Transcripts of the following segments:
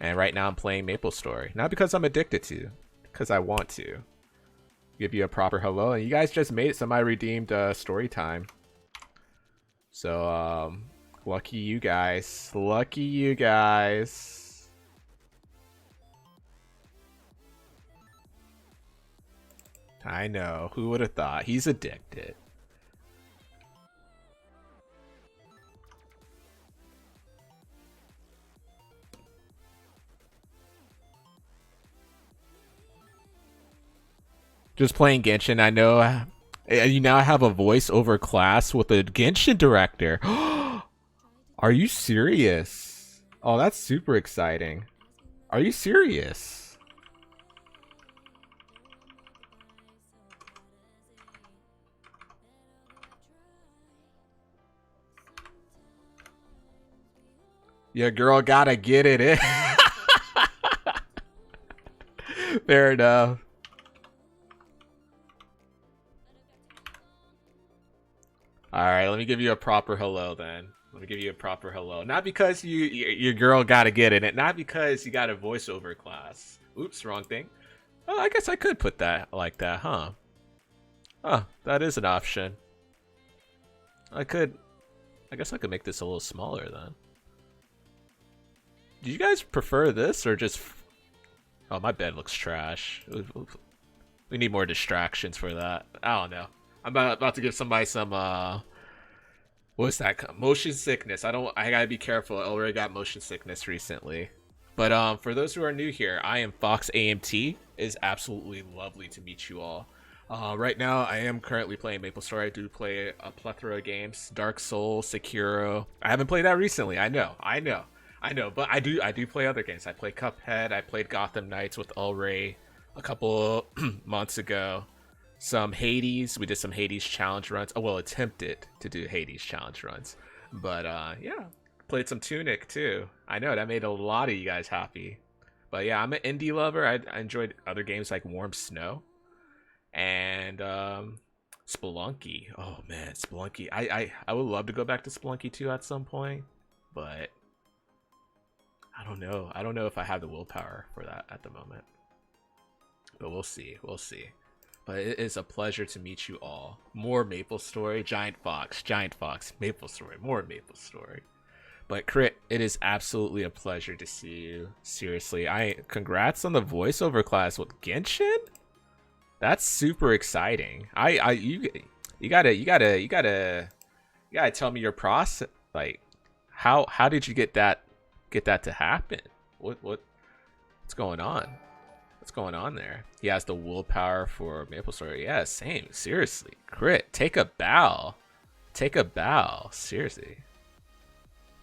And right now I'm playing Maplestory. Not because I'm addicted to, because I want to. Give you a proper hello. And you guys just made it, somebody redeemed story time. So, lucky you guys. Lucky you guys. I know. Who would have thought? He's addicted. Just playing Genshin. I know you now have a voiceover class with a Genshin director. Are you serious? Oh, that's super exciting. Are you serious? Your girl gotta get it in. Fair enough. Alright, let me give you a proper hello then. Let me give you a proper hello. Not because your girl gotta get in it. Not because you got a voiceover class. Oops, wrong thing. Oh, I guess I could put that like that, huh? Huh, that is an option. I guess I could make this a little smaller then. Do you guys prefer this or just... Oh, my bed looks trash. We need more distractions for that. I don't know. I'm about to give somebody some what's that? Motion sickness. I gotta be careful. I already got motion sickness recently. But for those who are new here, I am Fox AMT. It is absolutely lovely to meet you all. Right now, I am currently playing Maplestory. I do play a plethora of games: Dark Souls, Sekiro. I haven't played that recently. I know, but I do play other games. I play Cuphead. I played Gotham Knights with Ulray a couple months ago. Some Hades. We did some Hades challenge runs. Oh, well, attempted to do Hades challenge runs. But yeah, played some Tunic too. I know that made a lot of you guys happy. But yeah, I'm an indie lover. I enjoyed other games like Warm Snow and Spelunky. Oh man, Spelunky. I would love to go back to Spelunky 2 at some point, but I don't know. I don't know if I have the willpower for that at the moment. But we'll see. We'll see. But it is a pleasure to meet you all. More Maplestory, Giant Fox, Maplestory, more Maplestory. But Crit, it is absolutely a pleasure to see you. Seriously, congrats on the voiceover class with Genshin. That's super exciting. You gotta tell me your process. Like, how did you get that to happen? What's going on? What's going on there? He has the willpower for Maplestory. Yeah, same. Seriously. Crit, take a bow. Take a bow. Seriously.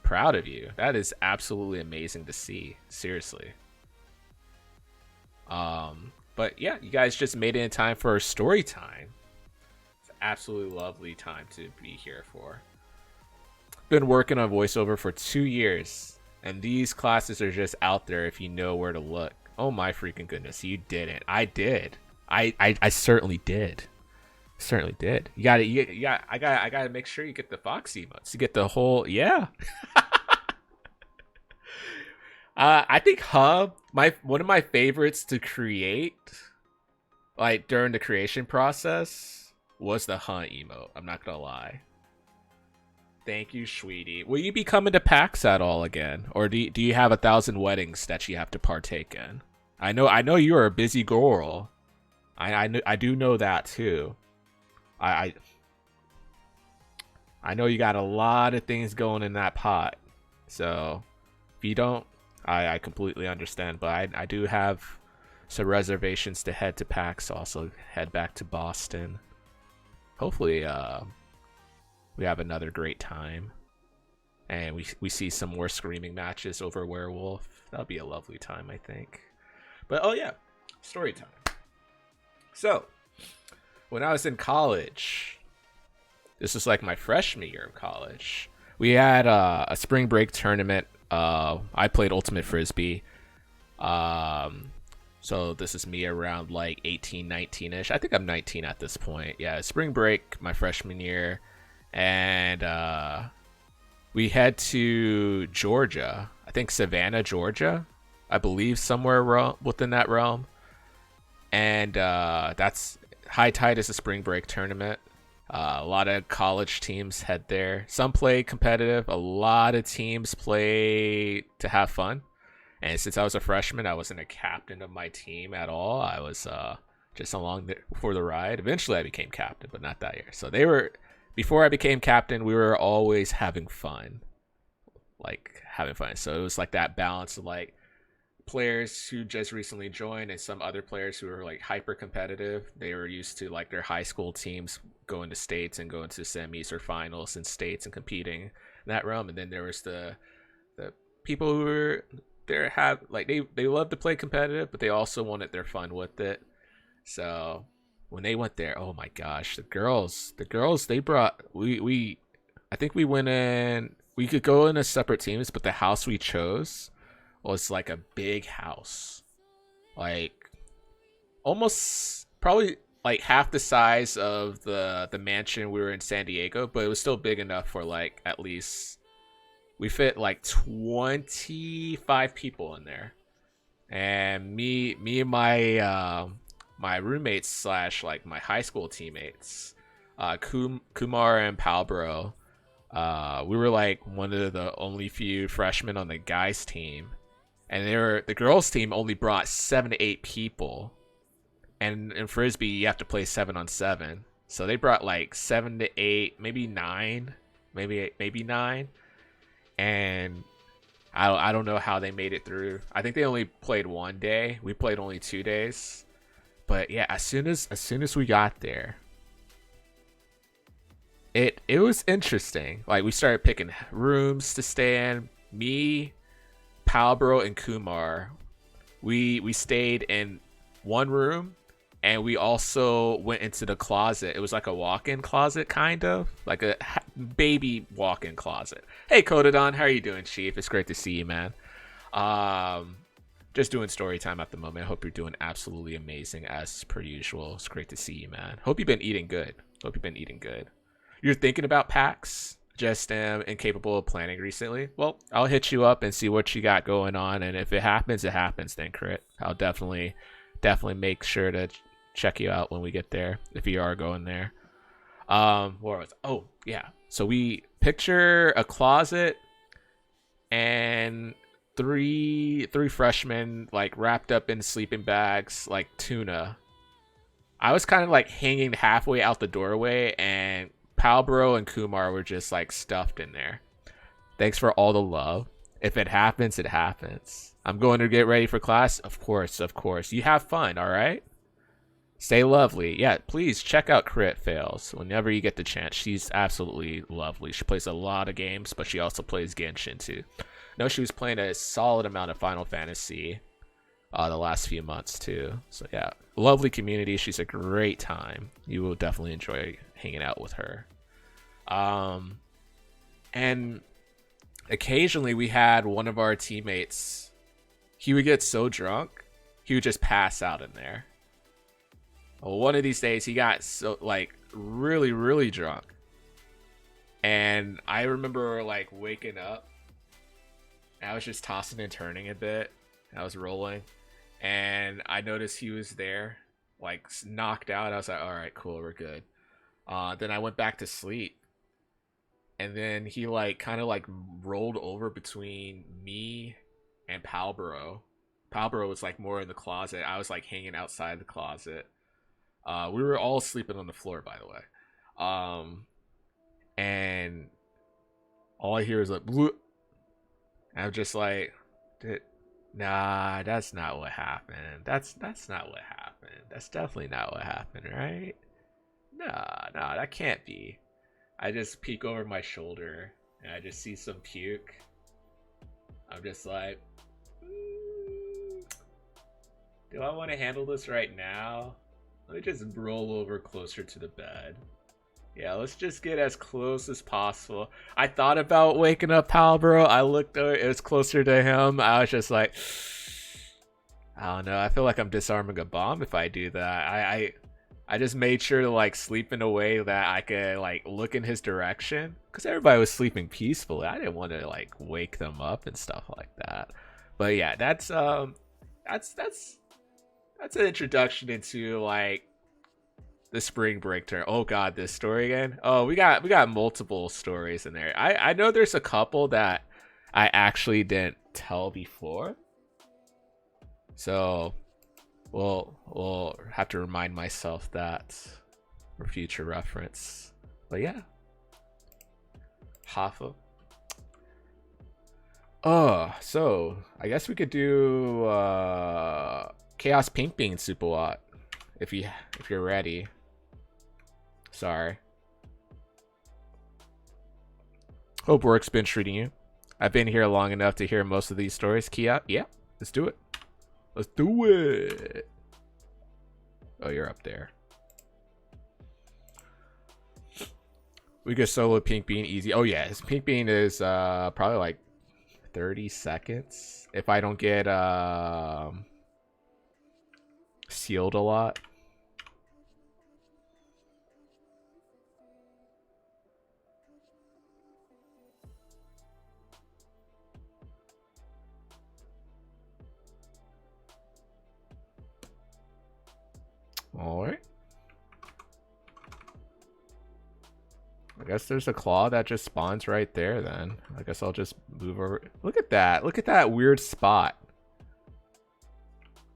Proud of you. That is absolutely amazing to see. Seriously. But yeah, you guys just made it in time for story time. It's an absolutely lovely time to be here for. Been working on voiceover for 2 years, and these classes are just out there if you know where to look. Oh my freaking goodness, you didn't. I did. I certainly did. Certainly did. I gotta make sure you get the Fox emotes. You get the whole, yeah. I think Hub, one of my favorites to create, like during the creation process, was the Hunt emote. I'm not gonna lie. Thank you, sweetie. Will you be coming to PAX at all again, or do you have 1,000 weddings that you have to partake in? I know you are a busy girl. I do know that too. I know you got a lot of things going in that pot. So if you don't, I completely understand. But I do have some reservations to head to PAX. Also head back to Boston. Hopefully, we have another great time, and we see some more screaming matches over Werewolf. That'll be a lovely time, I think. But oh yeah, story time. So when I was in college, this was like my freshman year of college, we had a spring break tournament. I played Ultimate Frisbee. So this is me around like 18, 19-ish. I think I'm 19 at this point. Yeah, spring break, my freshman year. And we head to Georgia. I think Savannah, Georgia. I believe somewhere within that realm. And that's High Tide is a spring break tournament. A lot of college teams head there. Some play competitive. A lot of teams play to have fun. And since I was a freshman, I wasn't a captain of my team at all. I was just along for the ride. Eventually, I became captain, but not that year. So they were before I became captain. We were always having fun, like having fun. So it was like that balance of like players who just recently joined and some other players who were like hyper competitive. They were used to like their high school teams going to states and going to semis or finals in states and competing in that realm. And then there was the people who were there have like they love to play competitive, but they also wanted their fun with it. So when they went there, oh my gosh, the girls they brought we I think we went in. We could go in as separate teams, but the house we chose was like a big house, like almost probably like half the size of the mansion we were in San Diego, but it was still big enough for like at least we fit like 25 people in there. And me and my roommates slash like my high school teammates, Kumar and Palbro, we were like one of the only few freshmen on the guys team, and the girls team only brought 7 to 8 people, and in frisbee you have to play 7-on-7, so they brought like 7 to 8, maybe 9, maybe 9, and I don't know how they made it through. I think they only played one day. We played only 2 days. But yeah, as soon as we got there, it was interesting. Like we started picking rooms to stay in. Me, Palbro, and Kumar, we stayed in one room, and we also went into the closet. It was like a walk-in closet, kind of like a baby walk-in closet. Hey, Kodadon, how are you doing, Chief? It's great to see you, man. Just doing story time at the moment. I hope you're doing absolutely amazing as per usual. It's great to see you, man. Hope you've been eating good. You're thinking about PAX? Just am incapable of planning recently. Well, I'll hit you up and see what you got going on, and if it happens, it happens. Then crit. I'll definitely make sure to check you out when we get there if you are going there. Where was? Oh yeah. So we picture a closet and three freshmen like wrapped up in sleeping bags like tuna. I was kind of like hanging halfway out the doorway, and Palbro and Kumar were just like stuffed in there. Thanks for all the love. If it happens, it happens. I'm going to get ready for class. Of course. You have fun, all right? Stay lovely. Yeah, please check out Crit Fails whenever you get the chance. She's absolutely lovely. She plays a lot of games, but she also plays Genshin too. No, she was playing a solid amount of Final Fantasy the last few months too. So yeah, lovely community. She's a great time. You will definitely enjoy hanging out with her. And occasionally we had one of our teammates. He would get so drunk, he would just pass out in there. Well, one of these days he got so like really, really drunk. And I remember like waking up. I was just tossing and turning a bit. I was rolling. And I noticed he was there, like knocked out. I was like, all right, cool, we're good. Then I went back to sleep. And then he like kind of like rolled over between me and Palbro. Palbro was like more in the closet. I was like hanging outside the closet. We were all sleeping on the floor, by the way. And all I hear is like, bleh. I'm just like, nah, that's not what happened. That's not what happened. That's definitely not what happened, right? Nah, that can't be. I just peek over my shoulder and I just see some puke. I'm just like, do I want to handle this right now? Let me just roll over closer to the bed. Yeah, let's just get as close as possible. I thought about waking up Palbro. I looked over, it was closer to him. I was just like, I don't know. I feel like I'm disarming a bomb if I do that. I just made sure to like sleep in a way that I could like look in his direction, because everybody was sleeping peacefully. I didn't want to like wake them up and stuff like that. But yeah, that's that's an introduction into like the spring break turn. Oh god, this story again. Oh, we got multiple stories in there. I know there's a couple that I actually didn't tell before. So we'll have to remind myself that for future reference. But yeah, Hoffa. So I guess we could do Chaos Pink Bean Super Lot if you're ready. Sorry. Hope work's been treating you. I've been here long enough to hear most of these stories. Kia, yeah, let's do it. Let's do it. Oh, you're up there. We could solo Pink Bean easy. Oh yeah, his Pink Bean is probably like 30 seconds if I don't get sealed a lot. All right. I guess there's a claw that just spawns right there then. I guess I'll just move over. Look at that. Look at that weird spot.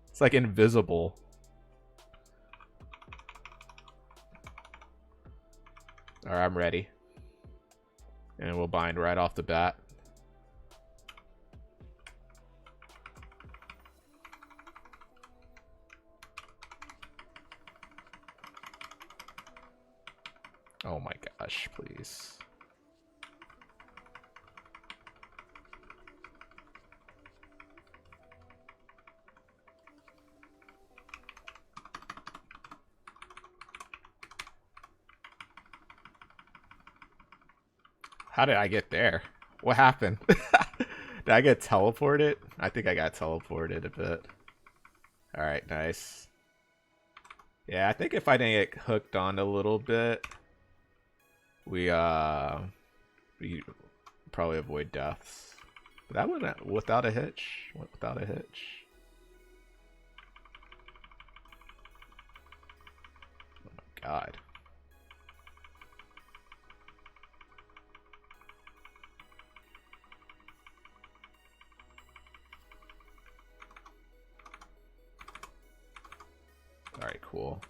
It's like invisible. All right, I'm ready. And we'll bind right off the bat. Oh my gosh, please. How did I get there? What happened? Did I get teleported? I think I got teleported a bit. Alright, nice. Yeah, I think if I didn't get hooked on a little bit, we probably avoid deaths. But that went without a hitch. Without a hitch. Oh my god. Alright, cool.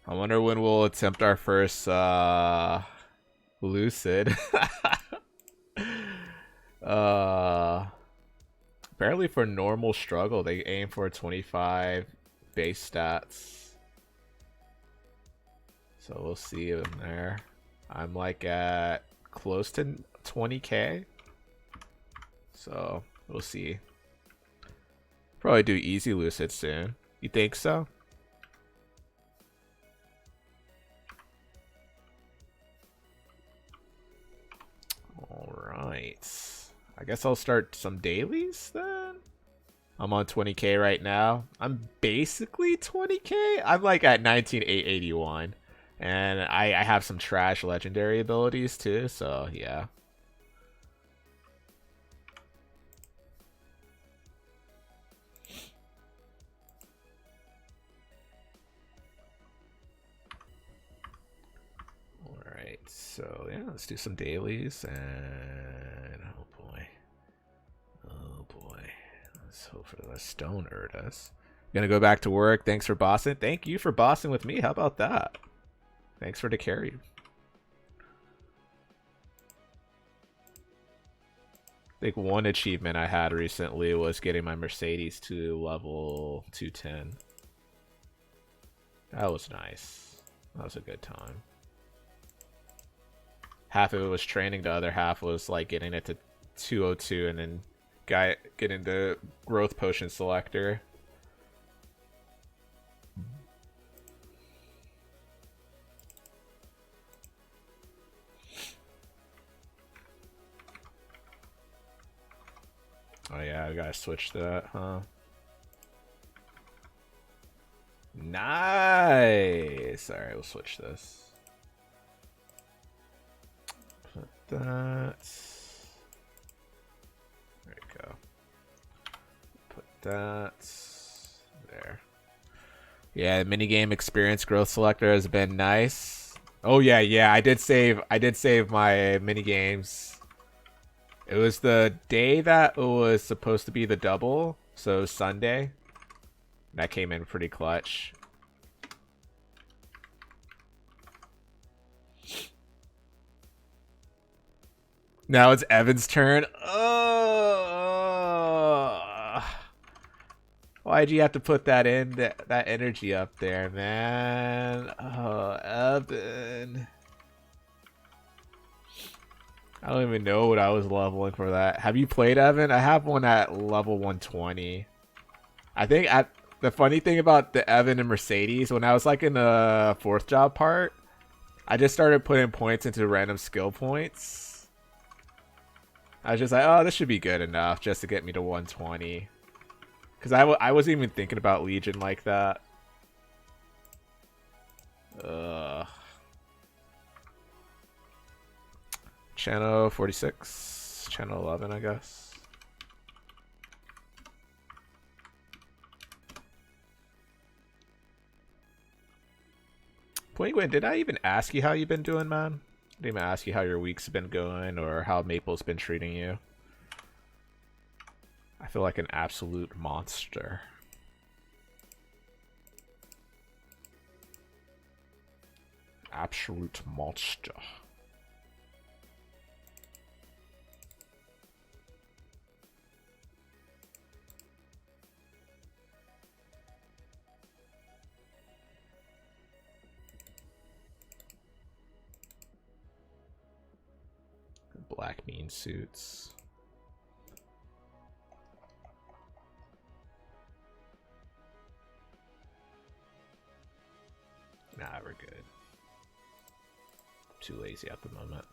I wonder when we'll attempt our first lucid. Apparently for normal struggle they aim for 25 base stats. So we'll see in there. I'm like at close to 20k. So we'll see. Probably do easy lucid soon. You think so? Alright. I guess I'll start some dailies then. I'm on 20k right now. I'm basically 20k. I'm like at 19,881. And I have some trash legendary abilities too, so yeah. Alright, so yeah, let's do some dailies and oh boy. Oh boy. Let's hope for the stone Erdus. Gonna go back to work. Thanks for bossing. Thank you for bossing with me. How about that? Thanks for the carry. I think one achievement I had recently was getting my Mercedes to level 210. That was nice. That was a good time. Half of it was training, the other half was like getting it to 202 and then getting the growth potion selector. Oh yeah, I gotta switch that, huh? Nice! Alright, we'll switch this. that. There you go. Put that there. Yeah, minigame experience growth selector has been nice. Oh yeah, I did save my minigames. It was the day that it was supposed to be the double, so Sunday. That came in pretty clutch. Now it's Evan's turn. Why'd you have to put that in, that energy up there, man? Oh, Evan. I don't even know what I was leveling for that. Have you played Evan? I have one at level 120. I think the funny thing about the Evan and Mercedes, when I was like in the 4th job part, I just started putting points into random skill points. I was just like, oh, this should be good enough just to get me to 120. Because I wasn't even thinking about Legion like that. Channel 46. Channel 11, I guess. Penguin, did I even ask you how you've been doing, man? I didn't even ask you how your week's been going or how Maple's been treating you. I feel like an absolute monster. Absolute monster. Black mean suits. Nah, we're good. Too lazy at the moment.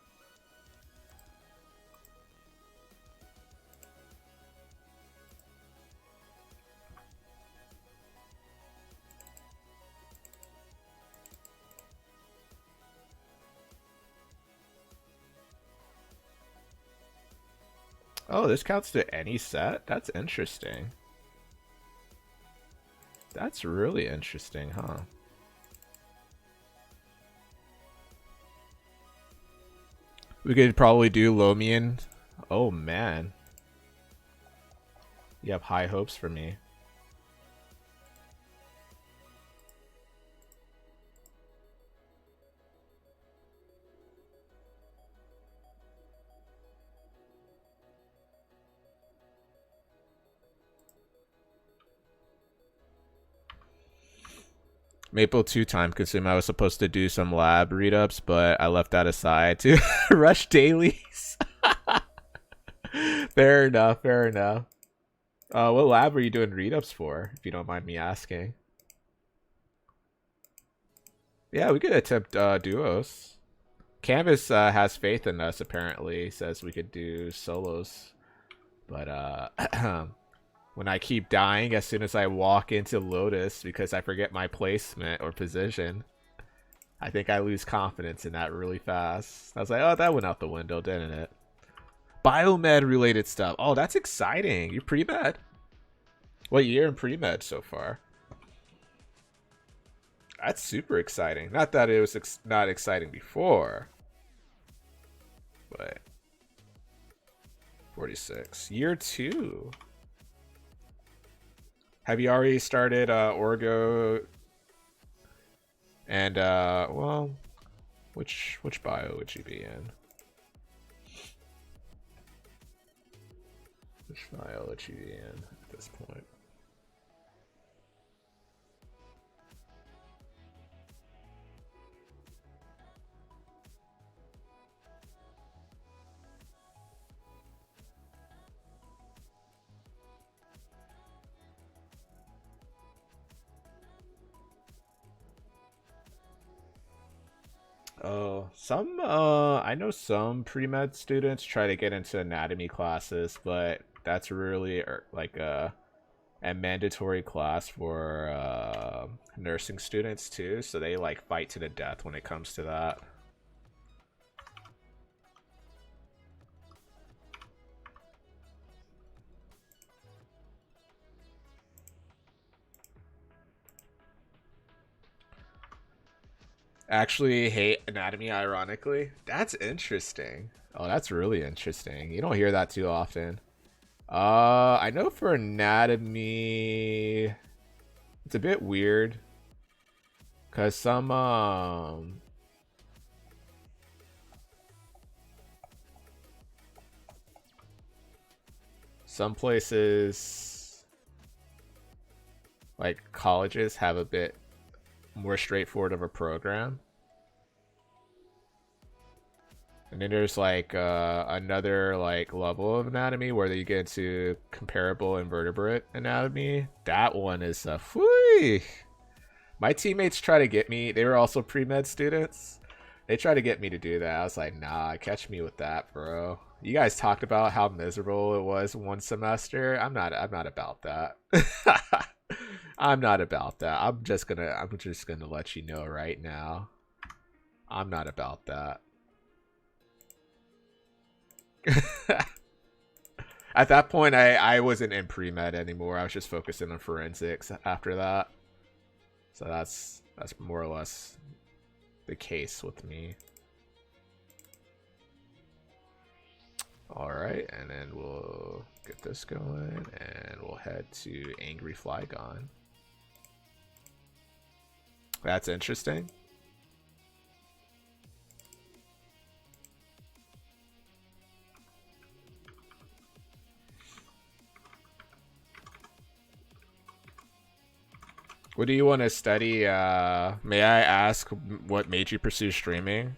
Oh, this counts to any set? That's interesting. That's really interesting, huh? We could probably do Lomian. Oh, man. You have high hopes for me. Maple 2 time consuming. I was supposed to do some lab read-ups, but I left that aside to rush dailies. Fair enough, fair enough. What lab were you doing read-ups for, if you don't mind me asking? Yeah, we could attempt duos. Canvas has faith in us, apparently. Says we could do solos. But when I keep dying as soon as I walk into Lotus because I forget my placement or position, I think I lose confidence in that really fast. I was like, oh, that went out the window, didn't it? Biomed related stuff. Oh, that's exciting. You're pre-med. What year in pre-med so far? That's super exciting. Not that it was not exciting before. But 46. Year 2. Have you already started Orgo? And well, which bio would you be in? Which bio would you be in at this point? Oh, some I know some pre-med students try to get into anatomy classes, but that's really like a mandatory class for nursing students too, so they like fight to the death when it comes to that. Actually hate anatomy, ironically. That's interesting. Oh, that's really interesting. You don't hear that too often. I know for anatomy, it's a bit weird. Cause some places, like colleges, have a bit more straightforward of a program. And then there's like another like level of anatomy where you get into comparable invertebrate anatomy. That one is a whee. My teammates try to get me. They were also pre-med students. They try to get me to do that. I was like, nah, catch me with that, bro. You guys talked about how miserable it was one semester. I'm not about that. I'm not about that. I'm just gonna let you know right now. I'm not about that. At that point, I wasn't in pre-med anymore. I was just focusing on forensics after that. So that's more or less the case with me. All right, and then we'll get this going, and we'll head to Angry Flygon. That's interesting. What do you want to study? May I ask what made you pursue streaming?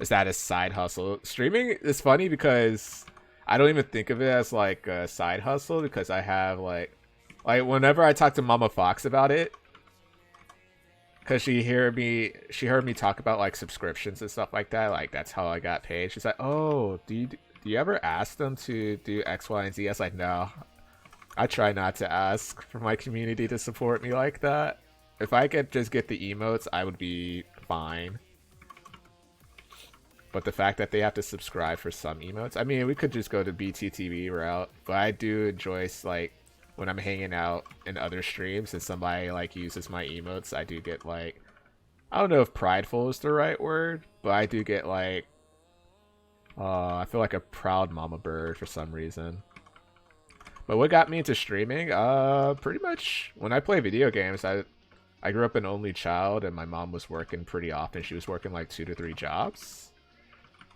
Is that a side hustle? Streaming is funny because I don't even think of it as like a side hustle because I have like whenever I talk to Mama Fox about it, because she heard me talk about like subscriptions and stuff like that. Like that's how I got paid. She's like, oh, do you ever ask them to do X, Y, and Z? I was like, no. I try not to ask for my community to support me like that. If I could just get the emotes, I would be fine. But the fact that they have to subscribe for some emotes, I mean, we could just go the BTTV route. But I do enjoy like when I'm hanging out in other streams and somebody like uses my emotes, I do get like, I don't know if prideful is the right word, but I do get like, I feel like a proud mama bird for some reason. But what got me into streaming? Pretty much when I play video games, I grew up an only child and my mom was working pretty often. She was working like 2 to 3 jobs.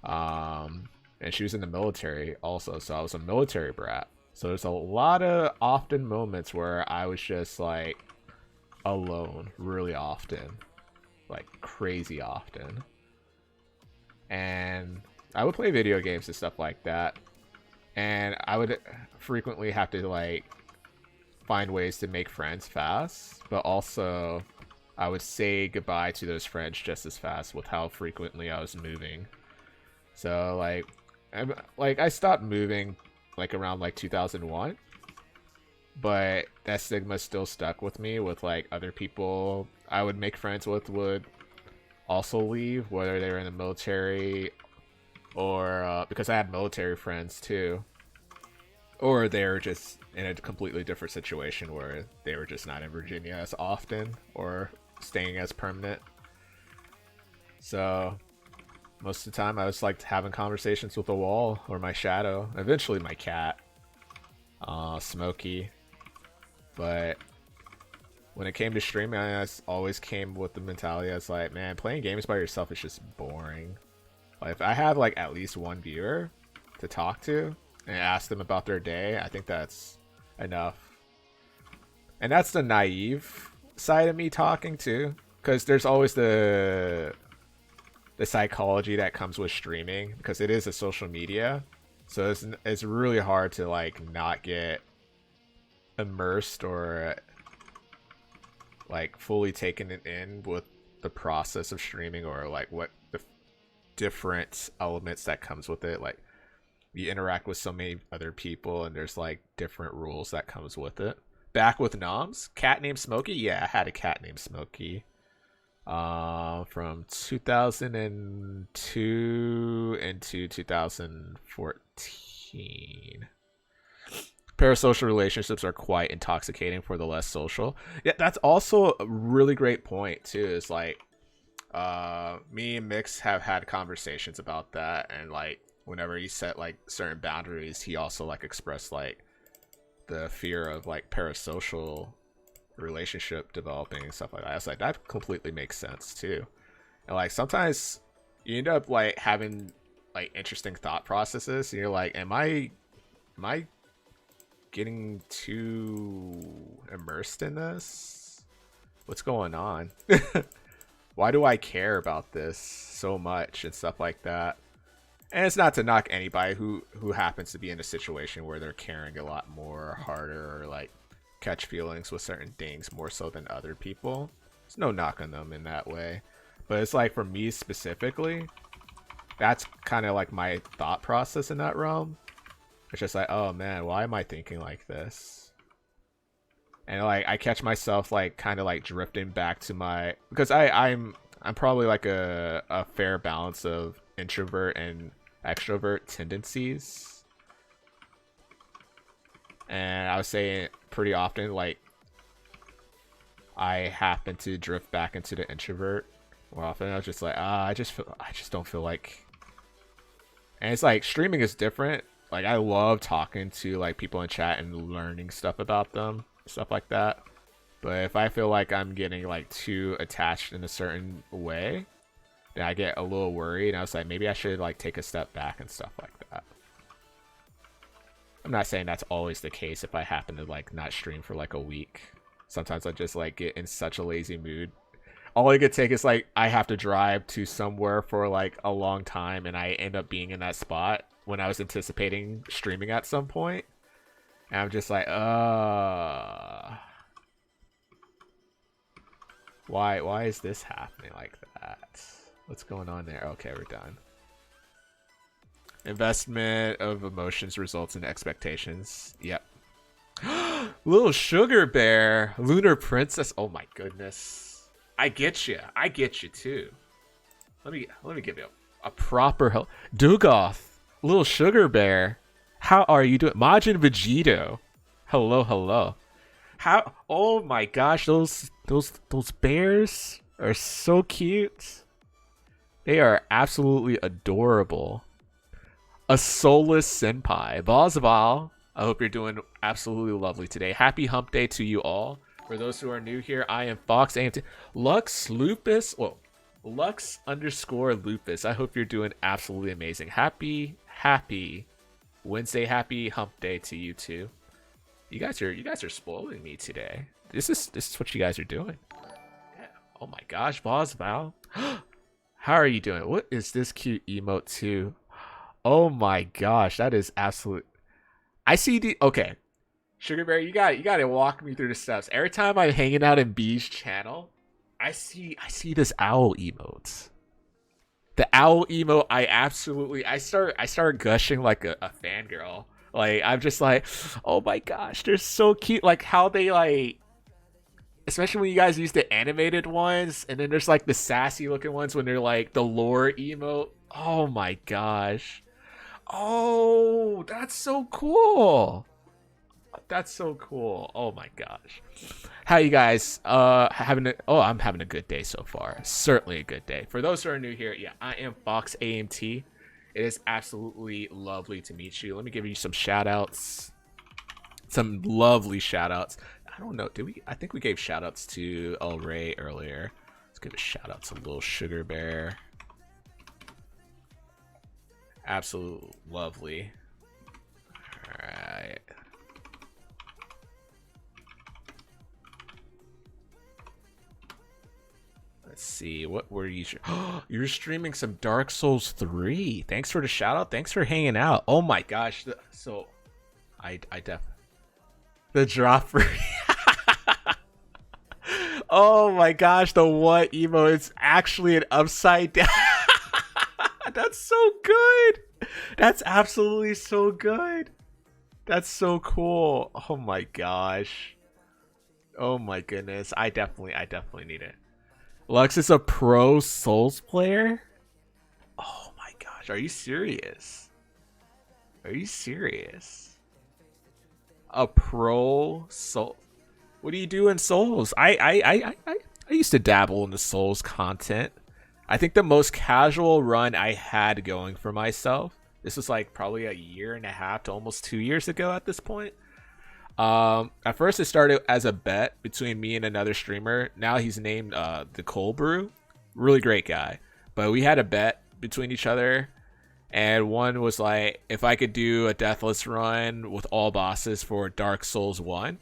And she was in the military also, so I was a military brat. So there's a lot of often moments where I was just like alone really often. Like crazy often. And I would play video games and stuff like that. And I would frequently have to like find ways to make friends fast, but also I would say goodbye to those friends just as fast with how frequently I was moving. So like I stopped moving like around like 2001, but that stigma still stuck with me with like other people I would make friends with would also leave, whether they were in the military or because I had military friends too, or they were just in a completely different situation where they were just not in Virginia as often or staying as permanent. So most of the time I was like having conversations with a wall or my shadow, eventually my cat, Smokey. But when it came to streaming, I always came with the mentality I was like, man, playing games by yourself is just boring. Like, if I have like at least one viewer to talk to and ask them about their day, I think that's enough. And that's the naive side of me talking too, because there's always the psychology that comes with streaming, because it is a social media, so it's really hard to like not get immersed or like fully taken it in with the process of streaming, or like what the different elements that comes with it. Like you interact with so many other people and there's like different rules that comes with it. Back with noms, cat named Smokey. Yeah, I had a cat named Smokey from 2002 into 2014. Parasocial relationships are quite intoxicating for the less social. Yeah, that's also a really great point too. Is like Me and Mix have had conversations about that, and like whenever he set like certain boundaries, he also like expressed like the fear of like parasocial relationship developing and stuff like that. I was like, that completely makes sense too. And like sometimes you end up like having like interesting thought processes, and you're like, am I getting too immersed in this? What's going on? Why do I care about this so much and stuff like that? And it's not to knock anybody who happens to be in a situation where they're caring a lot more harder or like catch feelings with certain things more so than other people. There's no knock on them in that way. But it's like for me specifically, that's kind of like my thought process in that realm. It's just like, oh man, why am I thinking like this? And like I catch myself like kind of like drifting back to my, because I'm probably like a fair balance of introvert and extrovert tendencies. And I was saying pretty often like I happen to drift back into the introvert more often. I was just like, I just don't feel like. And it's like streaming is different. Like I love talking to like people in chat and learning stuff about them, stuff like that. But if I feel like I'm getting like too attached in a certain way, then I get a little worried. And I was like, maybe I should like take a step back and stuff like that. I'm not saying that's always the case if I happen to like not stream for like a week. Sometimes I just like get in such a lazy mood. All I could take is like I have to drive to somewhere for like a long time, and I end up being in that spot when I was anticipating streaming at some point. And I'm just like, why is this happening like that? What's going on there? Okay, we're done. Investment of emotions results in expectations. Yep. Little sugar bear, lunar princess. Oh my goodness. I get you. I get you too. Let me give you a proper help. Dugoth, little sugar bear. How are you doing? Majin Vegito. Hello. How? Oh my gosh, those bears are so cute. They are absolutely adorable. A soulless senpai. Balzaval. I hope you're doing absolutely lovely today. Happy hump day to you all. For those who are new here, I am Fox AMT. Lux Lupus. Well, Lux _ Lupus. I hope you're doing absolutely amazing. Happy Wednesday. Happy hump day to you too. You guys are spoiling me today. This is what you guys are doing. Yeah. Oh my gosh, Boss Val. How are you doing? What is this cute emote too? Oh my gosh, that is absolute. I see the okay. Sugar Bear, you got to walk me through the steps. Every time I'm hanging out in B's channel, I see this owl emote. The owl emote, I start gushing like a fangirl. Like I'm just like, oh my gosh, they're so cute. Like how they like, especially when you guys use the animated ones, and then there's like the sassy looking ones when they're like the lore emote. Oh my gosh. Oh, that's so cool. That's so cool. Oh my gosh. How you guys having I'm having a good day so far. Certainly a good day. For those who are new here, yeah, I am Fox AMT. It is absolutely lovely to meet you. Let me give you some shout outs. Some lovely shout outs. I don't know, I think we gave shout outs to El Rey earlier. Let's give a shout out to Little Sugar Bear. Absolutely lovely. Alright. Let's see, what were you? You're streaming some Dark Souls 3. Thanks for the shout out. Thanks for hanging out. Oh my gosh. So, I definitely. The drop free. Oh my gosh, the what emo? It's actually an upside down. That's so good. That's absolutely so good. That's so cool. Oh my gosh. Oh my goodness. I definitely need it. Lux is a pro Souls player? Oh my gosh. Are you serious? Are you serious? A pro Soul. What do you do in Souls? I used to dabble in the Souls content. I think the most casual run I had going for myself, this was like probably a year and a half to almost 2 years ago at this point. At first it started as a bet between me and another streamer. Now he's named the Cold Brew. Really great guy. But we had a bet between each other, and one was like if I could do a deathless run with all bosses for Dark Souls 1,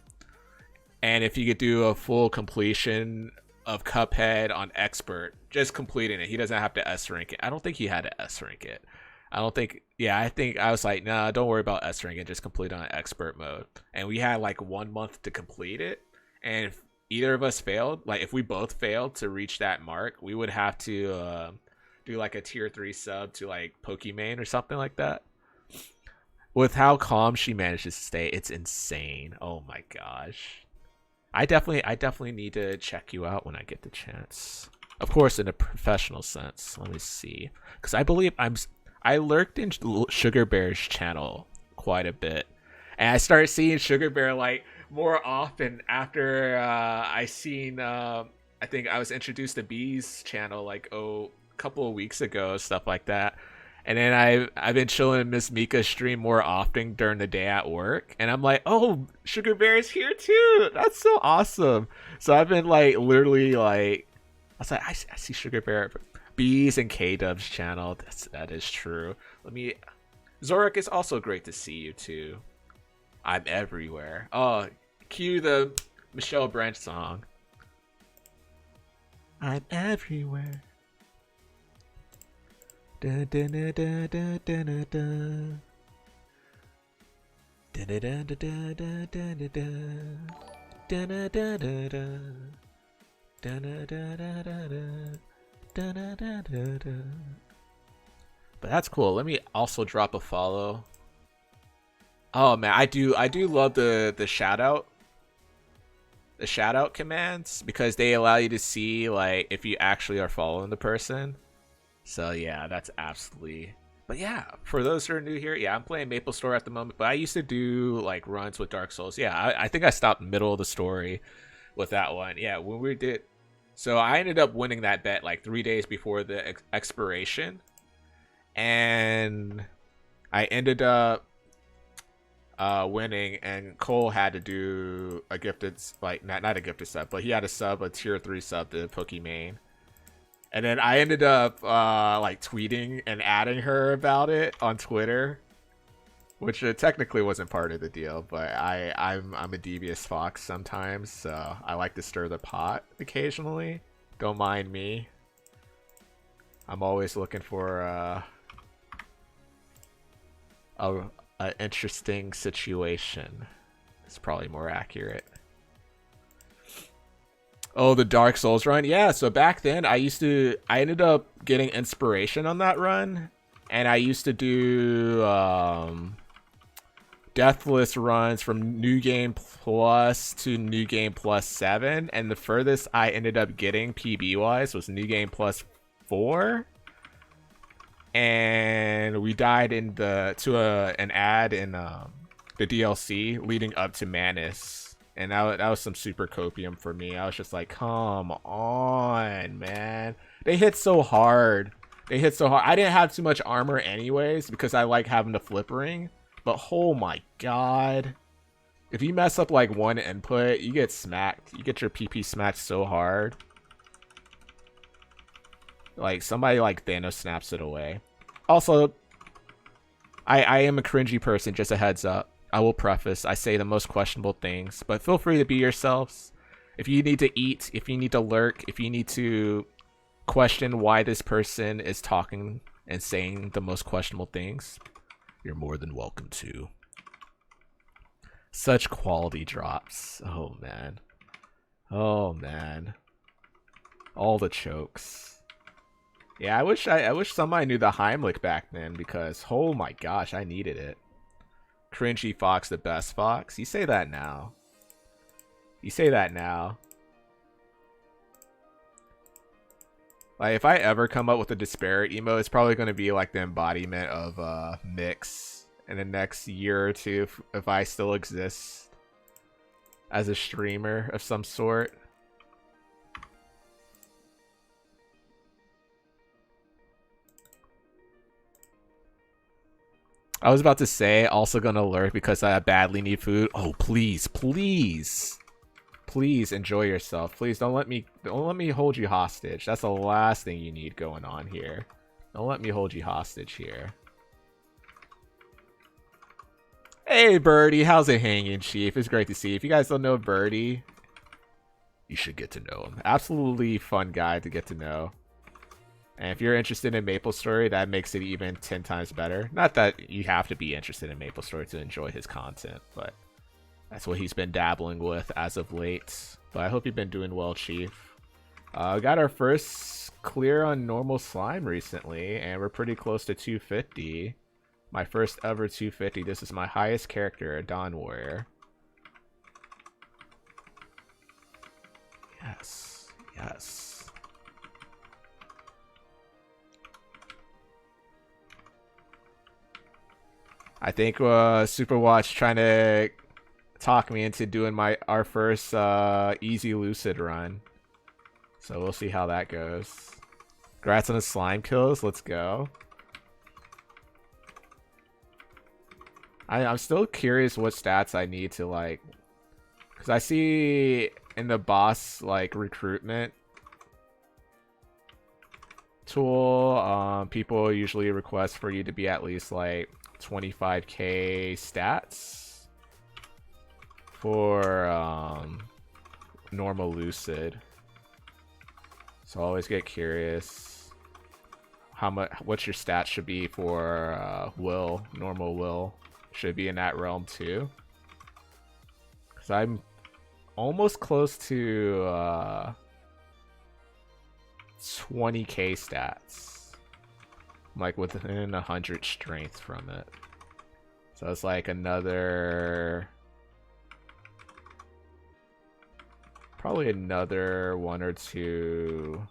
and if he could do a full completion of Cuphead on expert, just completing it. He doesn't have to S rank it. I don't think he had to S rank it. I don't think. Yeah, I think I was like, nah, don't worry about S rank it. Just complete on expert mode. And we had like 1 month to complete it. And if either of us failed, like if we both failed to reach that mark, we would have to do like a tier 3 sub to like Pokimane or something like that. With how calm she manages to stay, it's insane. Oh my gosh. I definitely need to check you out when I get the chance. Of course, in a professional sense. Let me see, because I believe I lurked in Sugar Bear's channel quite a bit, and I started seeing Sugar Bear like more often after I seen. I think I was introduced to B's channel like a couple of weeks ago, stuff like that. And then I've been chilling Miss Mika's stream more often during the day at work. And I'm like, oh, Sugar Bear is here too. That's so awesome. So I've been like literally like, I was like, I see Sugar Bear. B's and K-Dub's channel. That is true. Zorak, it's also great to see you too. I'm everywhere. Oh, cue the Michelle Branch song. I'm everywhere. Da, da, da, da, da, da, da, da. Da, da, da, da, da, da, da, da. Da, da, da, da, da. Da, da, da, da, da, da. Da, da, da, da, da. But that's cool. Let me also drop a follow. Oh man, I do love the shout out. The shout out commands, because they allow you to see like if you actually are following the person. So yeah, that's absolutely. But yeah, for those who are new here, yeah, I'm playing Maplestory at the moment, but I used to do like runs with Dark Souls. Yeah, I think I stopped middle of the story with that one. Yeah, when we did. So I ended up winning that bet like 3 days before the expiration, and I ended up winning, and Cole had to do a gifted, like not a gifted sub, but he had to sub a tier 3 sub to Pokimane. And then I ended up like tweeting and adding her about it on Twitter, which technically wasn't part of the deal, but I'm a devious fox sometimes, so I like to stir the pot occasionally. Don't mind me. I'm always looking for a interesting situation. It's probably more accurate. Oh, the Dark Souls run? Yeah, so back then I ended up getting inspiration on that run, and I used to do deathless runs from New Game Plus to New Game Plus 7, and the furthest I ended up getting PB wise was New Game Plus 4. And we died in an ad in the DLC leading up to Manus. And that was some super copium for me. I was just like, come on, man. They hit so hard. I didn't have too much armor anyways because I like having the flip ring. But oh my god. If you mess up like one input, you get smacked. You get your PP smacked so hard. Like somebody like Thanos snaps it away. Also, I am a cringy person, just a heads up. I will preface, I say the most questionable things, but feel free to be yourselves. If you need to eat, if you need to lurk, if you need to question why this person is talking and saying the most questionable things, you're more than welcome to. Such quality drops. Oh man. Oh man. All the chokes. Yeah, I wish somebody knew the Heimlich back then, because oh my gosh, I needed it. Cringy Fox, the best Fox. You say that now. You say that now. Like, if I ever come up with a disparate emo, it's probably going to be like the embodiment of Mix in the next year or two, if I still exist as a streamer of some sort. I was about to say, also gonna lurk because I badly need food. Oh, please, please. Please enjoy yourself. Please don't let me hold you hostage. That's the last thing you need going on here. Don't let me hold you hostage here. Hey, Birdie. How's it hanging, Chief? It's great to see you. If you guys don't know Birdie, you should get to know him. Absolutely fun guy to get to know. And if you're interested in Maplestory, that makes it even 10 times better. Not that you have to be interested in Maplestory to enjoy his content, but that's what he's been dabbling with as of late. But I hope you've been doing well, Chief. We got our first clear on normal slime recently, and we're pretty close to 250. My first ever 250. This is my highest character, a Dawn Warrior. Yes, yes. I think Superwatch trying to talk me into doing our first easy Lucid run. So we'll see how that goes. Congrats on the slime kills. Let's go. I'm still curious what stats I need to like, because I see in the boss like recruitment tool, people usually request for you to be at least like 25k stats for normal Lucid. So I always get curious what your stats should be for normal will. Should be in that realm too. Cause I'm almost close to 20k stats. I'm like within 100 strength from it. So it's like probably another 1 or 2.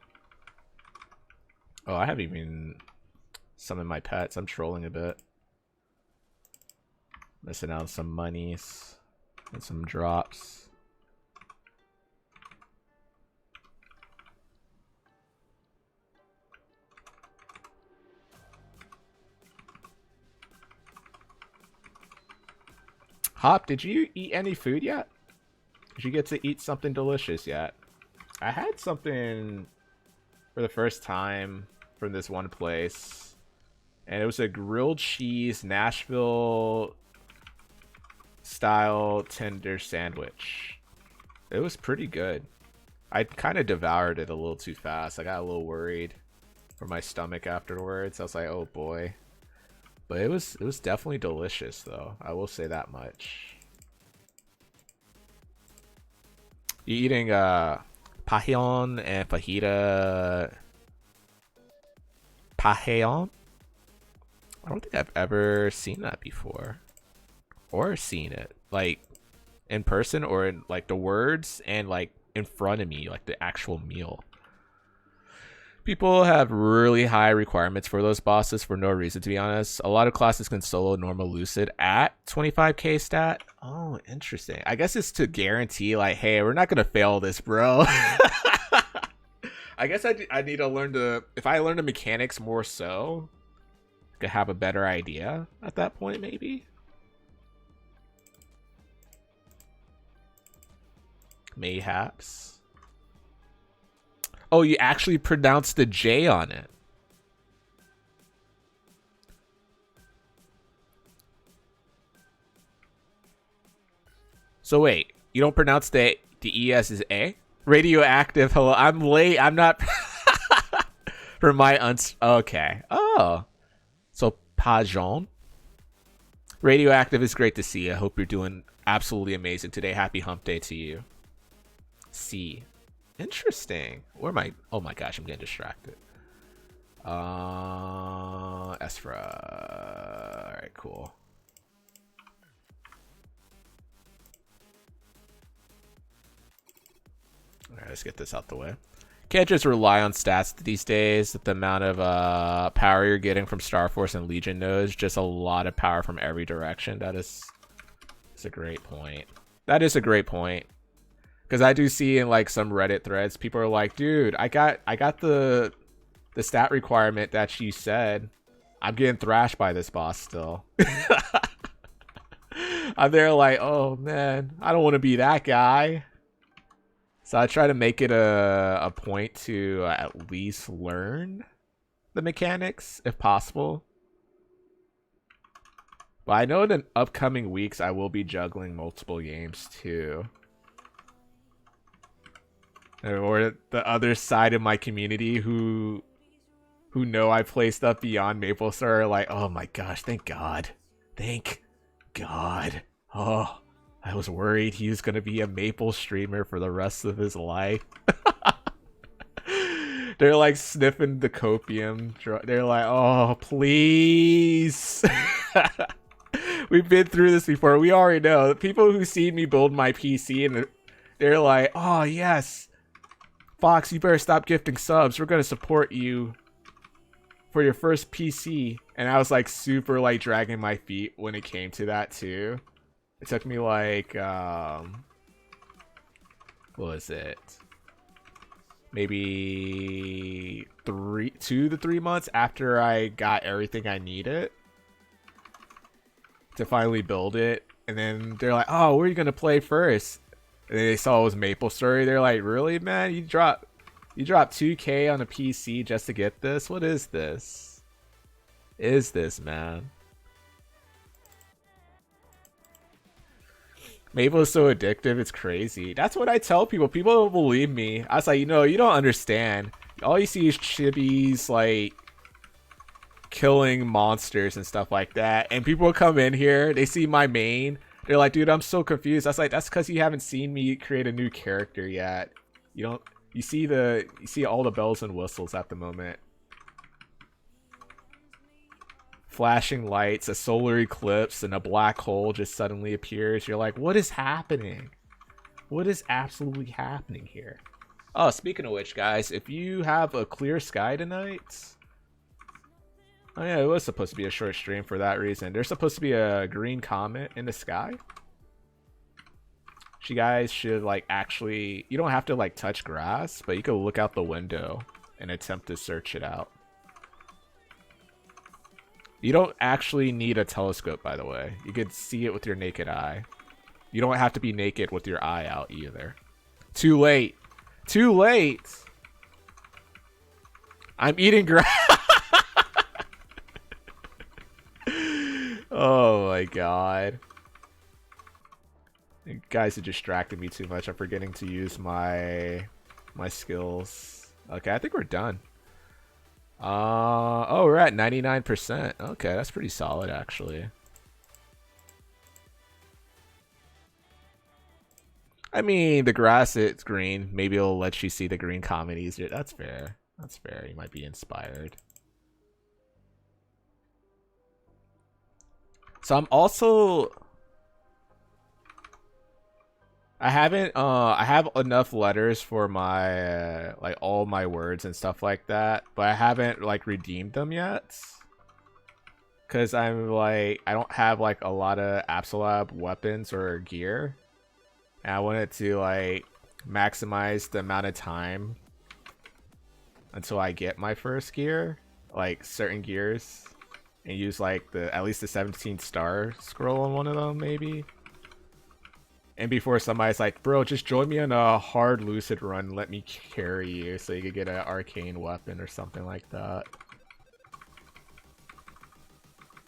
Oh, I haven't even summoned my pets. I'm trolling a bit. Missing out on some monies and some drops. Hop, did you eat any food yet? Did you get to eat something delicious yet? I had something for the first time from this one place, and it was a grilled cheese Nashville style tender sandwich. It was pretty good. I kind of devoured it a little too fast. I got a little worried for my stomach afterwards. I was like, oh boy. But it was definitely delicious though. I will say that much. You eating pajon and fajita? Pajon? I don't think I've ever seen that before. Or seen it like in person or in like the words and like in front of me, like the actual meal. People have really high requirements for those bosses for no reason, to be honest. A lot of classes can solo normal Lucid at 25k stat. Oh, interesting. I guess it's to guarantee like, hey, we're not gonna fail this, bro. I guess I need to learn if I learn the mechanics more so, I could have a better idea at that point maybe. Mayhaps. Oh, you actually pronounced the J on it. So wait, you don't pronounce the E as A? Radioactive. Hello, I'm late. I'm not. For my okay. Oh, so Pajon. Radioactive is great to see. I hope you're doing absolutely amazing today. Happy hump day to you. C. Interesting. Where am I? Oh my gosh, I'm getting distracted. Esfra. Alright, cool. Alright, let's get this out the way. Can't just rely on stats these days. The amount of power you're getting from Star Force and Legion nodes, just a lot of power from every direction. That's a great point. That is a great point. Because I do see in like some Reddit threads, people are like, dude, I got the stat requirement that you said, I'm getting thrashed by this boss still. I'm there like, oh man, I don't want to be that guy. So I try to make it a point to at least learn the mechanics if possible. But I know in the upcoming weeks I will be juggling multiple games too. Or the other side of my community who know I play stuff beyond Maplestory are like, oh my gosh, thank God. Thank God. Oh, I was worried he was gonna be a Maple streamer for the rest of his life. They're like sniffing the copium. They're like, oh, please. We've been through this before. We already know. The people who seen me build my PC and they're like, oh yes, Fox, you better stop gifting subs. We're gonna support you for your first PC. And I was like super like dragging my feet when it came to that too. It took me like what was it? Maybe 2 to 3 months after I got everything I needed to finally build it. And then they're like, oh, where are you gonna play first? And they saw it was Maplestory. They're like, really, man? You dropped 2K on a PC just to get this? What is this? Is this, man? Maple is so addictive, it's crazy. That's what I tell people. People don't believe me. I was like, you know, you don't understand. All you see is chibis, like, killing monsters and stuff like that. And people come in here, they see my main. They're like, dude, I'm so confused. I was like, that's because you haven't seen me create a new character yet. You see all the bells and whistles at the moment. Flashing lights, a solar eclipse, and a black hole just suddenly appears. You're like, what is happening? What is absolutely happening here? Oh, speaking of which, guys, if you have a clear sky tonight... Oh yeah, it was supposed to be a short stream for that reason. There's supposed to be a green comet in the sky. You guys should like actually... You don't have to like touch grass, but you can look out the window and attempt to search it out. You don't actually need a telescope, by the way. You could see it with your naked eye. You don't have to be naked with your eye out either. Too late. Too late. I'm eating grass. Oh my god. You guys are distracting me too much. I'm forgetting to use my skills. Okay, I think we're done. Oh, we're at 99%. Okay, that's pretty solid actually. I mean, the grass, it's green. Maybe it'll let you see the green comet easier. That's fair. That's fair. You might be inspired. So I'm also... I have enough letters for my, like, all my words and stuff like that, but I haven't, like, redeemed them yet. Because I'm, like, I don't have, like, a lot of Absolab weapons or gear. And I wanted to, like, maximize the amount of time until I get my first gear, like, certain gears. And use, like, at least the 17th star scroll on one of them, maybe. And before somebody's like, bro, just join me on a hard lucid run, let me carry you so you could get an arcane weapon or something like that.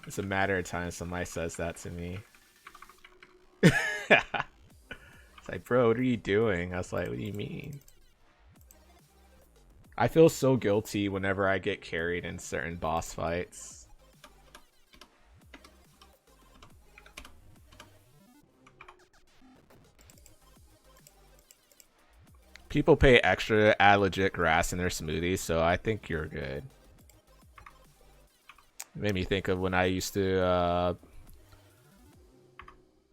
It's a matter of time somebody says that to me. It's like, bro, what are you doing? I was like, what do you mean? I feel so guilty whenever I get carried in certain boss fights. People pay extra to add legit grass in their smoothies, so I think you're good. It made me think of when I used to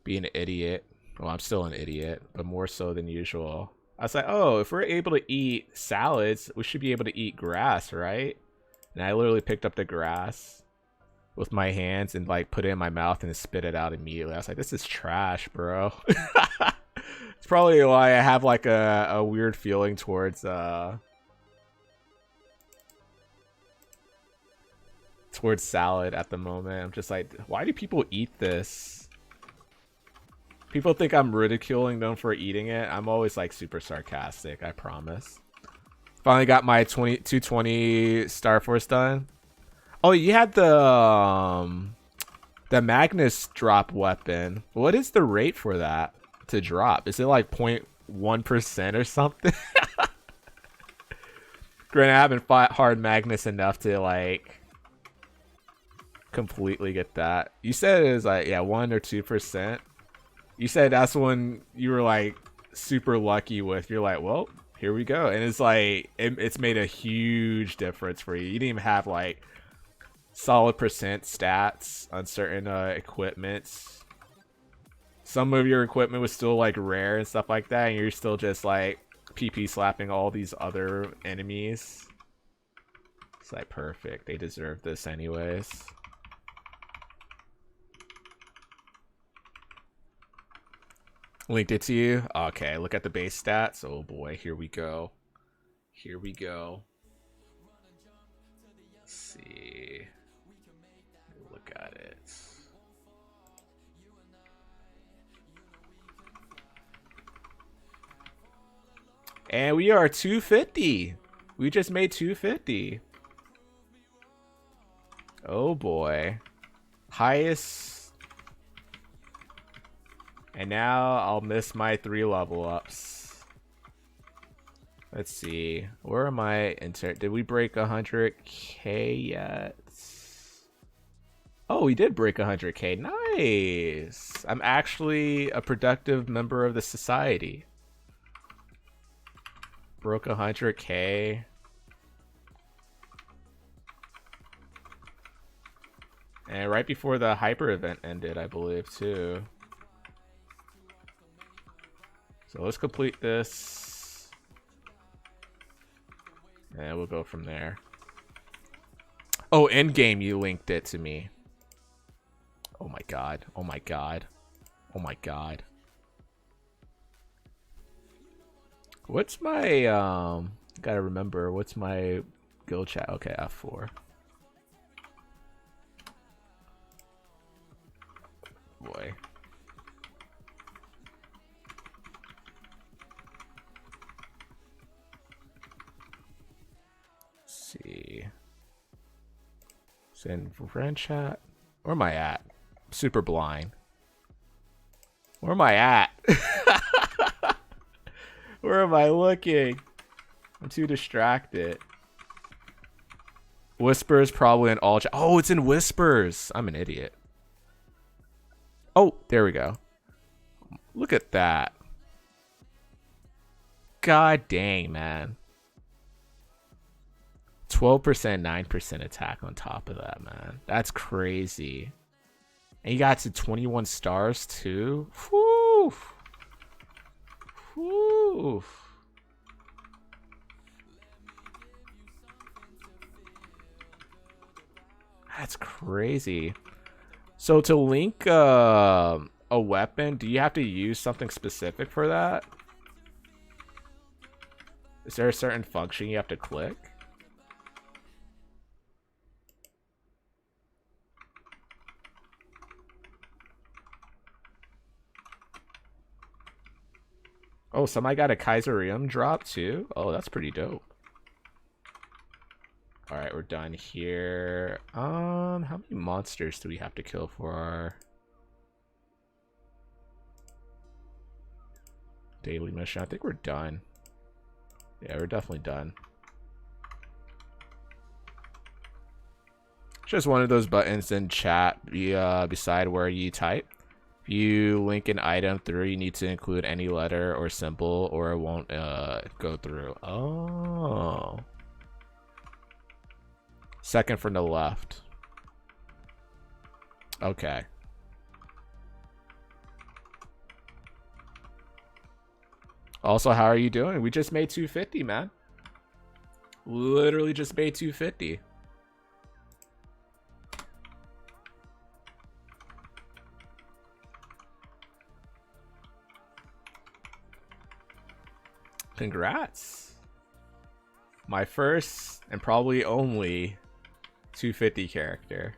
be an idiot. Well, I'm still an idiot, but more so than usual. I was like, oh, if we're able to eat salads, we should be able to eat grass, right? And I literally picked up the grass with my hands and like put it in my mouth and spit it out immediately. I was like, this is trash, bro. It's probably why I have like a weird feeling towards towards salad at the moment. I'm just like, why do people eat this? People think I'm ridiculing them for eating it. I'm always like super sarcastic, I promise. Finally got my 220 Star Force done. Oh, you had the Magnus drop weapon. What is the rate for that to drop? Is it like 0.1% or something? Granted, I haven't fought hard Magnus enough to like completely get that. You said it was like, yeah, 1 or 2%. You said that's when you were like super lucky with. You're like, well, here we go. And it's like, it's made a huge difference for you. You didn't even have like solid percent stats on certain equipments. Some of your equipment was still like rare and stuff like that, and you're still just like PP slapping all these other enemies. It's like perfect. They deserve this anyways. Linked it to you. Okay, look at the base stats. Oh boy, here we go. Here we go. Let's see. Look at it. And we are 250. We just made 250. Oh boy. Highest. And now I'll miss my 3 level ups. Let's see. Where am I? Did we break 100k yet? Oh, we did break 100k. Nice. I'm actually a productive member of the society. Broke 100k. And right before the hyper event ended, I believe, too. So let's complete this. And we'll go from there. Oh, endgame, you linked it to me. Oh my god. Oh my god. Oh my god. What's my gotta remember, what's my guild chat? Okay, F4. Boy. Let's see. Send friend chat. Where am I at? Super blind. Where am I at? Where am I looking? I'm too distracted. Whispers probably in all chat. Oh, it's in Whispers. I'm an idiot. Oh, there we go. Look at that. God dang, man. 12%, 9% attack on top of that, man. That's crazy. And you got to 21 stars, too? Whew. Whew. That's crazy. So to link a weapon, do you have to use something specific for that? Is there a certain function you have to click? Oh, somebody got a Kaiserium drop too? Oh, that's pretty dope. Alright, we're done here. How many monsters do we have to kill for our daily mission? I think we're done. Yeah, we're definitely done. Just one of those buttons in chat beside where you type. If you link an item through, you need to include any letter or symbol or it won't go through. Oh. Second from the left. Okay. Also, how are you doing? We just made 250, man. Literally just made 250. Congrats. My first and probably only 250 character.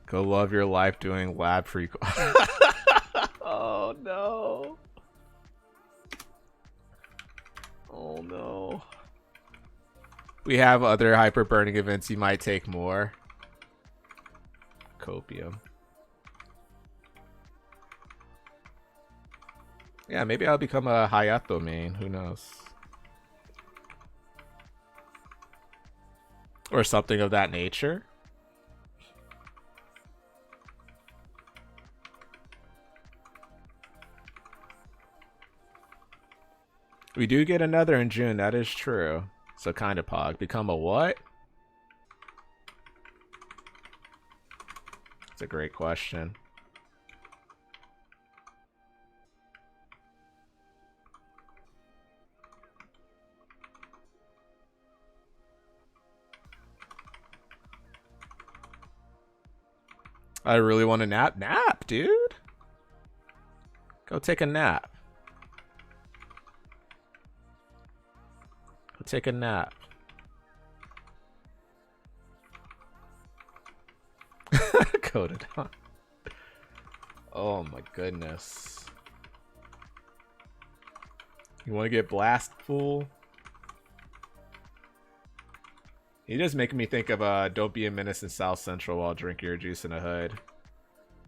Go love your life doing lab prequel. Oh no. Oh no. We have other hyper burning events. You might take more. Copium. Yeah, maybe I'll become a Hayato main. Who knows? Or something of that nature. We do get another in June. That is true. So kind of pog. Become a what? That's a great question. I really want a nap. Nap, dude. Go take a nap. Go take a nap. Coded on. Oh my goodness. You want to get blast fool? You just making me think of don't be a menace in South Central while drinking your juice in a hood.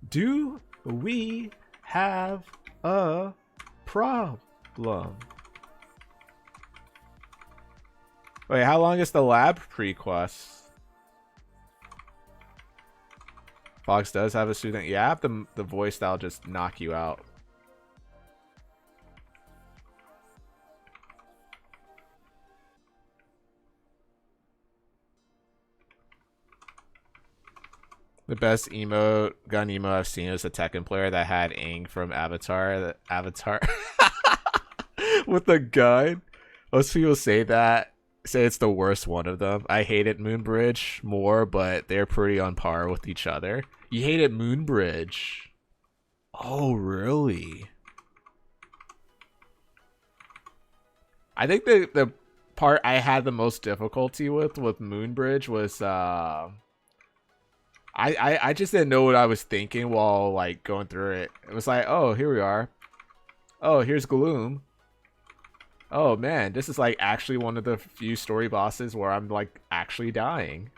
Do we have a problem? Wait, how long is the lab pre-quest? Fox does have a student. Yeah, I have the voice that'll just knock you out. The best gun emo I've seen was a Tekken player that had Aang from Avatar. The Avatar with the gun. Most people say it's the worst one of them. I hated Moonbridge more, but they're pretty on par with each other. You hated Moonbridge. Oh, really? I think the part I had the most difficulty with Moonbridge was I just didn't know what I was thinking while like going through it. It was like, oh, here we are. Oh, here's Gloom. Oh man, this is like actually one of the few story bosses where I'm like actually dying.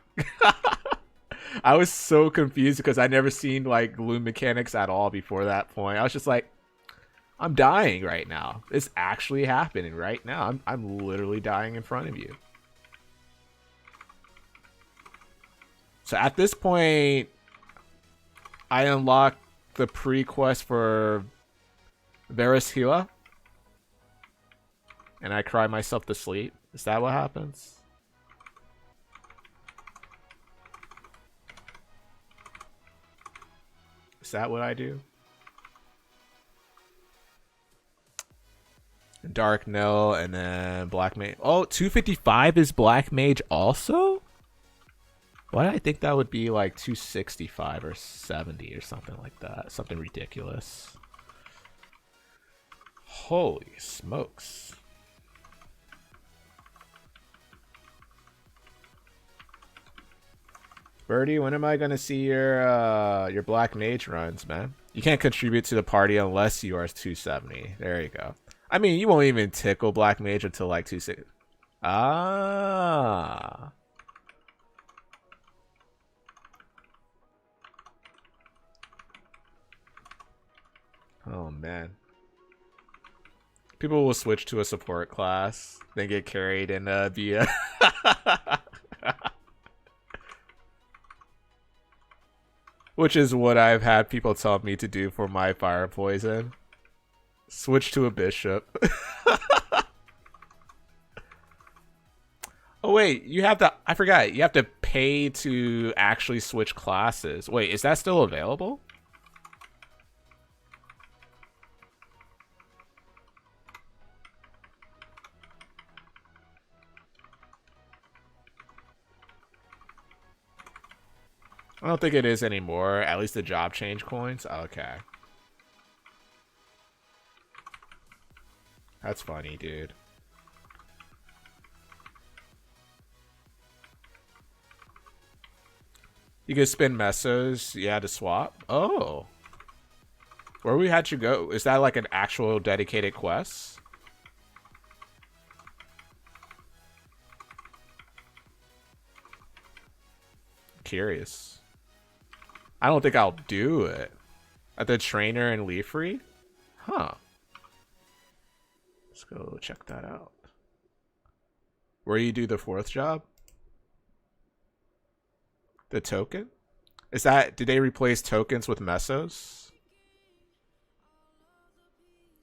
I was so confused because I never seen like Gloom mechanics at all before that point. I was just like, I'm dying right now. It's actually happening right now. I'm literally dying in front of you. So at this point, I unlock the pre-quest for Varishila. And I cry myself to sleep. Is that what happens? Is that what I do? Dark Nil and then Black Mage. Oh, 255 is Black Mage also? Why did I think that would be like 265 or 70 or something like that? Something ridiculous. Holy smokes. Birdie, when am I gonna see your Black Mage runs, man? You can't contribute to the party unless you are 270. There you go. I mean, you won't even tickle Black Mage until like 260. Ah. Oh man. People will switch to a support class, then get carried in via. Which is what I've had people tell me to do for my fire poison. Switch to a bishop. Oh wait, you have to, I forgot, you have to pay to actually switch classes. Wait, is that still available? I don't think it is anymore. At least the job change coins. Okay. That's funny, dude. You can spin mesos, yeah, to swap. Oh. Where we had you go? Is that like an actual dedicated quest? Curious. I don't think I'll do it. At the trainer in Leafree? Huh. Let's go check that out. Where you do the 4th job? The token? Is that, did they replace tokens with mesos?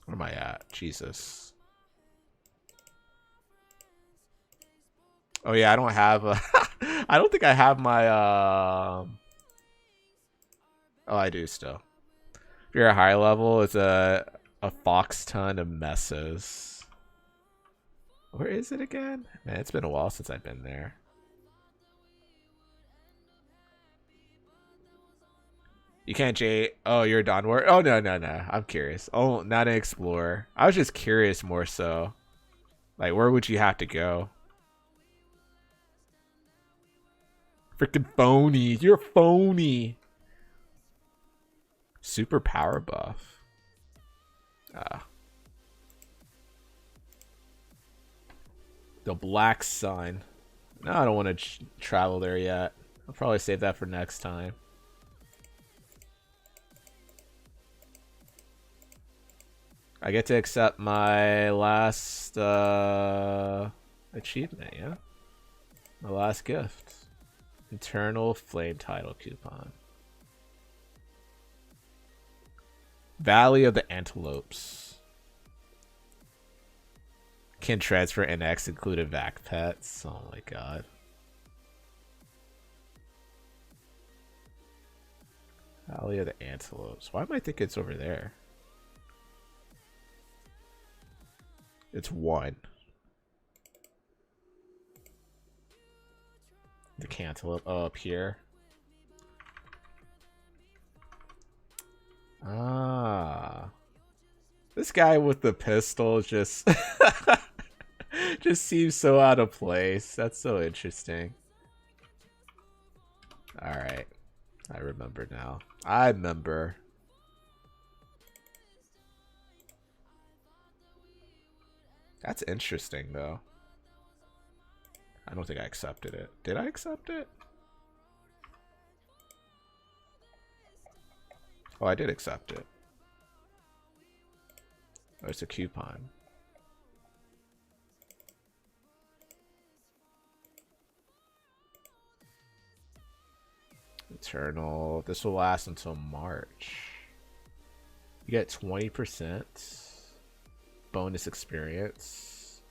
Where am I at? Jesus. Oh yeah, I don't have a I don't think I have my oh, I do still. If you're a high level, it's a fox ton of mesos. Where is it again? Man, it's been a while since I've been there. You can't J. Oh, you're a Dawn Warrior? Oh, no, no, no. I'm curious. Oh, not an explorer. I was just curious more so. Like, where would you have to go? Freaking phony. You're phony. Super power buff. The Black Sun. No, I don't want to travel there yet. I'll probably save that for next time. I get to accept my last achievement, yeah? My last gift. Eternal Flame Title coupon. Valley of the Antelopes. Can transfer NX included vac pets. Oh my god. Valley of the Antelopes. Why am I thinking it's over there? It's 1. The cantaloupe. Oh, up here. Ah. This guy with the pistol just just seems so out of place. That's so interesting. Alright. I remember now. I remember. That's interesting, though. I don't think I accepted it. Did I accept it? Oh, I did accept it. Oh, it's a coupon. Eternal. This will last until March. You get 20% bonus experience.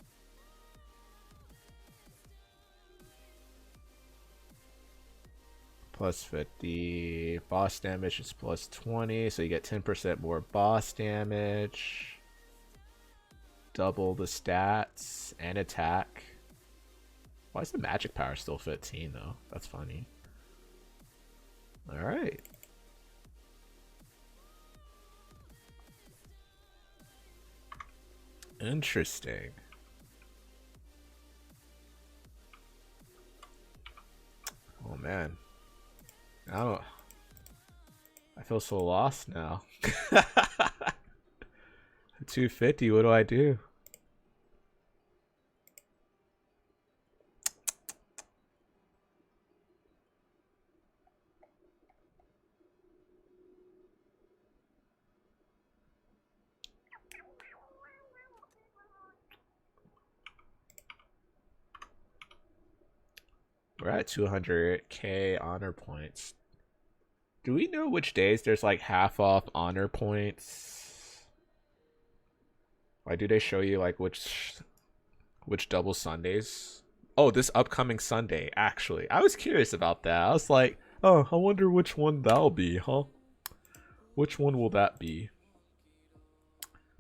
Plus 50. Boss damage is plus 20, so you get 10% more boss damage. Double the stats and attack. Why is the magic power still 15 though? That's funny. Alright. Interesting. Oh man. I feel so lost now. 250, what do I do? We're at 200k honor points. Do we know which days there's like half off honor points? Why do they show you like which double Sundays? Oh, this upcoming Sunday, actually. I was curious about that. I was like, oh, I wonder which one that'll be, huh? Which one will that be?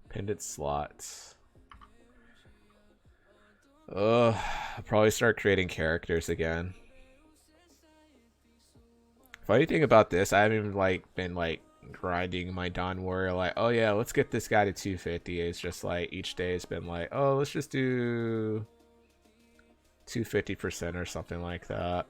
Pendant slots. I'll probably start creating characters again. Funny thing about this, I haven't even been grinding my Dawn Warrior like, oh yeah, let's get this guy to 250. It's just like each day has been like, oh, let's just do 250% or something like that.